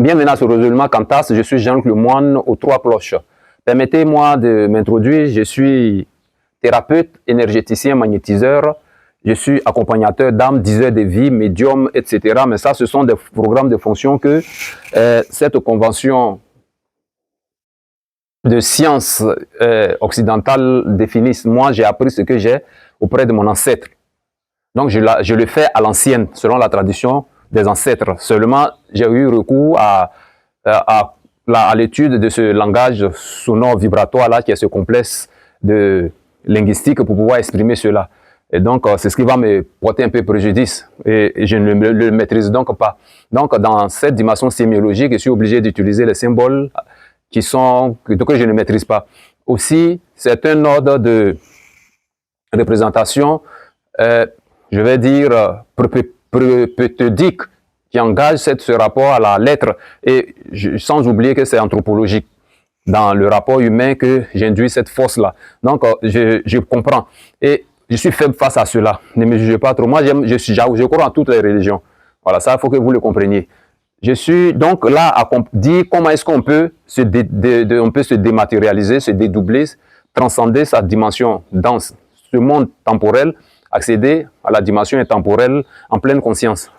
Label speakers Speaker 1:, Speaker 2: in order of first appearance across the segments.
Speaker 1: Bienvenue à ce résolument Cantas, je suis Jean-Luc Lemoine aux trois cloches. Permettez-moi de m'introduire, je suis thérapeute, énergéticien, magnétiseur, je suis accompagnateur d'âme, diseur de vie, médium, etc. Mais ça, ce sont des programmes de fonction que cette convention de science occidentale définissent. Moi, j'ai appris ce que j'ai auprès de mon ancêtre. Donc, je le fais à l'ancienne, selon la tradition des ancêtres. Seulement, j'ai eu recours à l'étude de ce langage sonore vibratoire là, qui est ce complexe de linguistique pour pouvoir exprimer cela. Et donc, c'est ce qui va me porter un peu préjudice. Et je ne le maîtrise donc pas. Donc, dans cette dimension sémiologique, je suis obligé d'utiliser les symboles que je ne maîtrise pas. Aussi, c'est un ordre de représentation, je vais dire, propédeutique, qui engage ce rapport à la lettre, et sans oublier que c'est anthropologique, dans le rapport humain que j'induis cette force-là. Donc, je comprends. Et je suis faible face à cela. Ne me jugez pas trop. Moi, je crois en toutes les religions. Voilà, ça, il faut que vous le compreniez. Je suis donc là à dire comment est-ce qu'on peut se dématérialiser, se dédoubler, transcender sa dimension dans ce monde temporel, accéder à la dimension intemporelle en pleine conscience.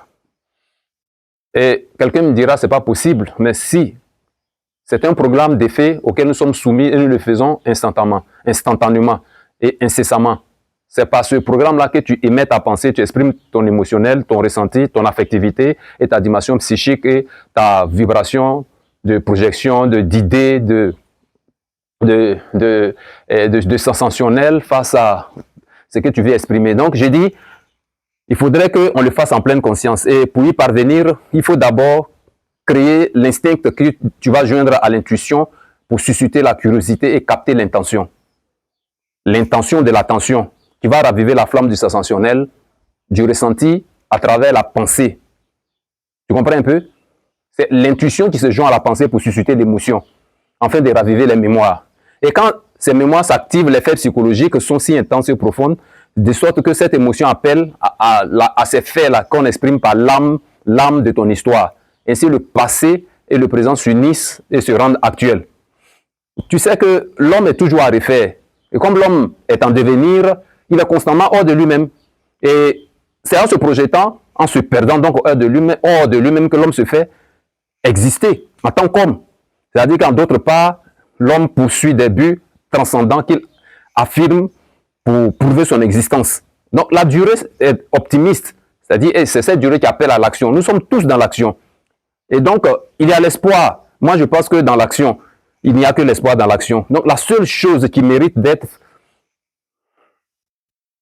Speaker 1: Et quelqu'un me dira, c'est pas possible, mais si, c'est un programme d'effet auquel nous sommes soumis et nous le faisons instantanément et incessamment. C'est par ce programme-là que tu émets ta pensée, tu exprimes ton émotionnel, ton ressenti, ton affectivité et ta dimension psychique et ta vibration de projection, d'idées, de sensationnel face à ce que tu veux exprimer. Donc, j'ai dit, il faudrait qu'on le fasse en pleine conscience. Et pour y parvenir, il faut d'abord créer l'instinct que tu vas joindre à l'intuition pour susciter la curiosité et capter l'intention. L'intention de l'attention qui va raviver la flamme du sensationnel, du ressenti à travers la pensée. Tu comprends un peu? C'est l'intuition qui se joint à la pensée pour susciter l'émotion, afin de raviver les mémoires. Et quand ces mémoires s'activent, les faits psychologiques sont si intenses et profondes, de sorte que cette émotion appelle à ces faits-là qu'on exprime par l'âme de ton histoire. Ainsi, le passé et le présent s'unissent et se rendent actuels. Tu sais que l'homme est toujours à refaire. Et comme l'homme est en devenir, il est constamment hors de lui-même. Et c'est en se projetant, en se perdant donc hors de lui-même que l'homme se fait exister en tant qu'homme. C'est-à-dire qu'en d'autre part, l'homme poursuit des buts transcendants qu'il affirme pour prouver son existence. Donc la durée est optimiste, c'est-à-dire c'est cette durée qui appelle à l'action. Nous sommes tous dans l'action. Et donc, il y a l'espoir. Moi, je pense que dans l'action, il n'y a que l'espoir dans l'action. Donc la seule chose qui mérite d'être